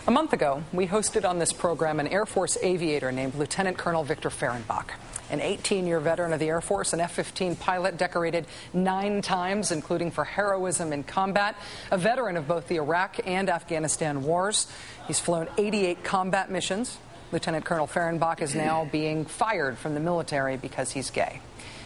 A month ago, we hosted on this program an Air Force aviator named Lieutenant Colonel Victor Fehrenbach. An 18-year veteran of the Air Force, an F-15 pilot decorated 9 times, including for heroism in combat, a veteran of both the Iraq and Afghanistan wars. He's flown 88 combat missions. Lieutenant Colonel Fehrenbach is now being fired from the military because he's gay.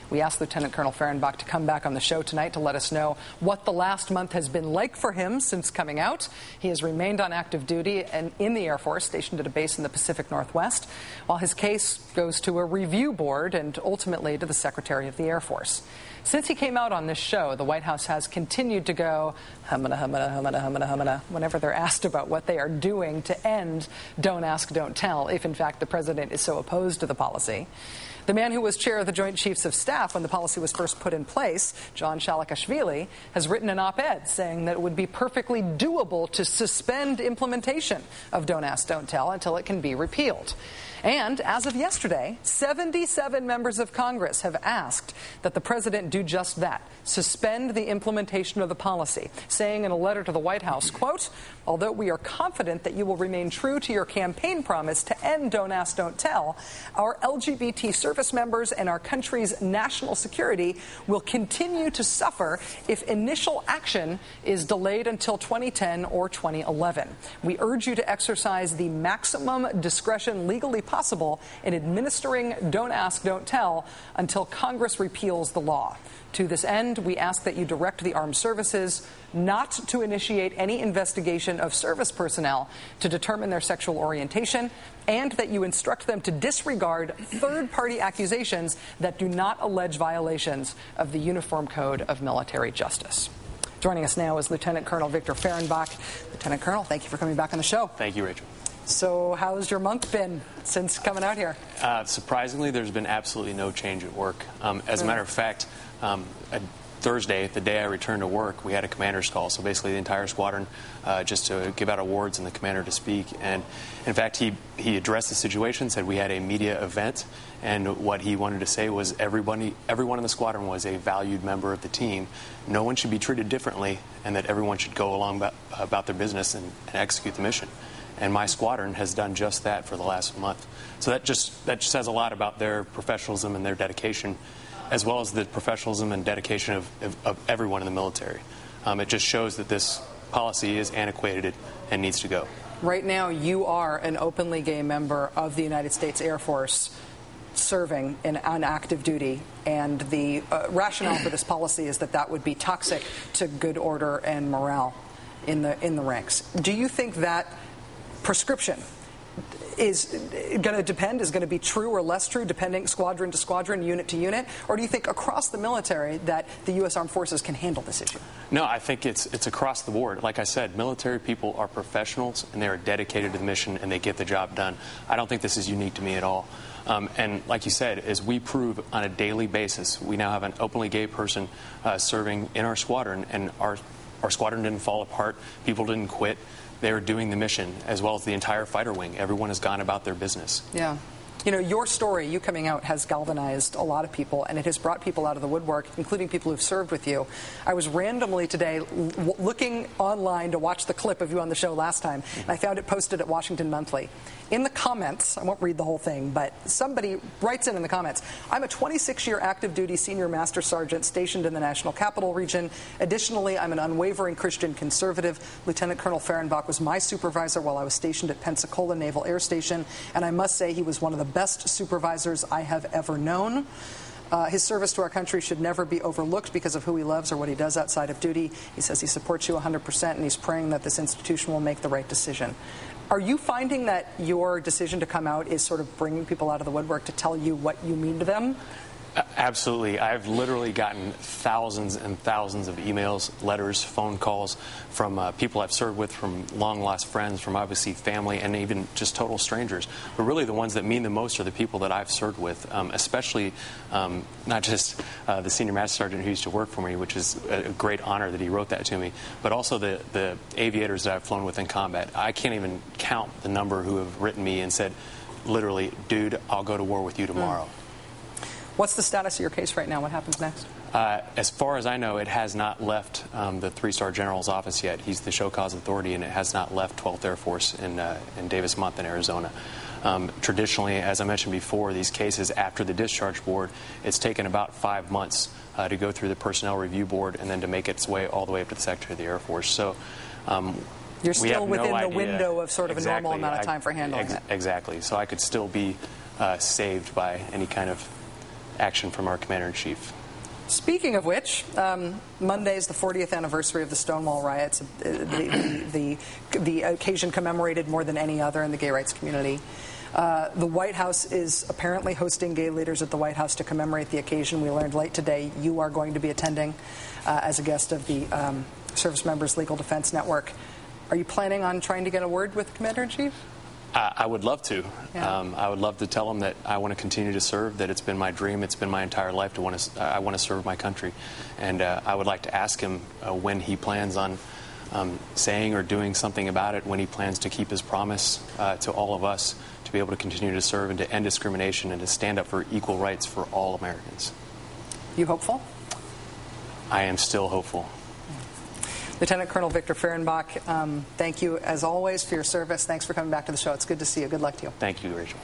We asked Lieutenant Colonel Fehrenbach to come back on the show tonight to let us know what the last month has been like for him since coming out. He has remained on active duty and in the Air Force, stationed at a base in the Pacific Northwest, while his case goes to a review board and ultimately to the Secretary of the Air Force. Since he came out on this show, the White House has continued to go humana, humana, humana, humana, humana, whenever they're asked about what they are doing to end Don't Ask, Don't Tell, if in fact the president is so opposed to the policy. The man who was chair of the Joint Chiefs of Staff when the policy was first put in place, John Shalikashvili, has written an op-ed saying that it would be perfectly doable to suspend implementation of Don't Ask, Don't Tell until it can be repealed. And as of yesterday, 77 members of Congress have asked that the president do just that, suspend the implementation of the policy, saying in a letter to the White House, quote, although we are confident that you will remain true to your campaign promise to end Don't Ask, Don't Tell, our LGBT service members and our country's national security will continue to suffer if initial action is delayed until 2010 or 2011. We urge you to exercise the maximum discretion legally possible in administering Don't Ask, Don't Tell until Congress repeals the law. To this end, we ask that you direct the armed services not to initiate any investigation of service personnel to determine their sexual orientation, and that you instruct them to disregard third-party accusations that do not allege violations of the Uniform Code of Military Justice. Joining us now is Lieutenant Colonel Victor Fehrenbach. Lieutenant Colonel, thank you for coming back on the show. Thank you, Rachel. So how's your month been since coming out here? Surprisingly, there's been absolutely no change at work. As a matter of fact, Thursday, the day I returned to work, we had a commander's call. So basically the entire squadron just to give out awards and the commander to speak. And in fact, he addressed the situation, said we had a media event. And what he wanted to say was everyone in the squadron was a valued member of the team. No one should be treated differently, and that everyone should go along about their business and execute the mission. And my squadron has done just that for the last month. So that just says a lot about their professionalism and their dedication, as well as the professionalism and dedication of everyone in the military. It just shows that this policy is antiquated and needs to go. Right now, you are an openly gay member of the United States Air Force serving on active duty, and the rationale for this policy is that would be toxic to good order and morale in the ranks. Do you think that prescription is going to depend, is going to be true or less true, depending squadron to squadron, unit to unit? Or do you think across the military that the U.S. Armed Forces can handle this issue? No, I think it's across the board. Like I said, military people are professionals, and they are dedicated to the mission, and they get the job done. I don't think this is unique to me at all. And like you said, as we prove on a daily basis, we now have an openly gay person serving in our squadron, and our squadron didn't fall apart. People didn't quit. They were doing the mission, as well as the entire fighter wing. Everyone has gone about their business. Yeah. You know, your story, you coming out, has galvanized a lot of people, and it has brought people out of the woodwork, including people who've served with you. I was randomly today looking online to watch the clip of you on the show last time, and I found it posted at Washington Monthly. In the comments, I won't read the whole thing, but somebody writes in the comments, I'm a 26-year active duty senior master sergeant stationed in the National Capital Region. Additionally, I'm an unwavering Christian conservative. Lieutenant Colonel Fehrenbach was my supervisor while I was stationed at Pensacola Naval Air Station, and I must say he was one of the best supervisors I have ever known. His service to our country should never be overlooked because of who he loves or what he does outside of duty. He says he supports you 100%, and he's praying that this institution will make the right decision. Are you finding that your decision to come out is sort of bringing people out of the woodwork to tell you what you mean to them? Absolutely. I've literally gotten thousands and thousands of emails, letters, phone calls from people I've served with, from long-lost friends, from obviously family, and even just total strangers. But really the ones that mean the most are the people that I've served with, especially not just the senior master sergeant who used to work for me, which is a great honor that he wrote that to me, but also the aviators that I've flown with in combat. I can't even count the number who have written me and said, literally, dude, I'll go to war with you tomorrow. What's the status of your case right now? What happens next? As far as I know, it has not left the three-star general's office yet. He's the show cause authority, and it has not left 12th Air Force in Davis-Monthan, Arizona. Traditionally, as I mentioned before, these cases after the discharge board, it's taken about 5 months to go through the personnel review board and then to make its way all the way up to the Secretary of the Air Force. So you're still within no the idea window of sort of exactly. a normal amount of time for handling it. Exactly. So I could still be saved by any kind of action from our Commander-in-Chief. Speaking of which, Monday is the 40th anniversary of the Stonewall riots, the occasion commemorated more than any other in the gay rights community. The White House is apparently hosting gay leaders at the White House to commemorate the occasion. We learned late today you are going to be attending as a guest of the Service Members Legal Defense Network. Are you planning on trying to get a word with the Commander-in-Chief? I would love to. Yeah. I would love to tell him that I want to continue to serve, that it's been my dream, it's been my entire life I want to serve my country. And I would like to ask him when he plans on saying or doing something about it, when he plans to keep his promise to all of us to be able to continue to serve and to end discrimination and to stand up for equal rights for all Americans. You hopeful? I am still hopeful. Lieutenant Colonel Victor Fehrenbach, thank you as always for your service. Thanks for coming back to the show. It's good to see you. Good luck to you. Thank you, Rachel.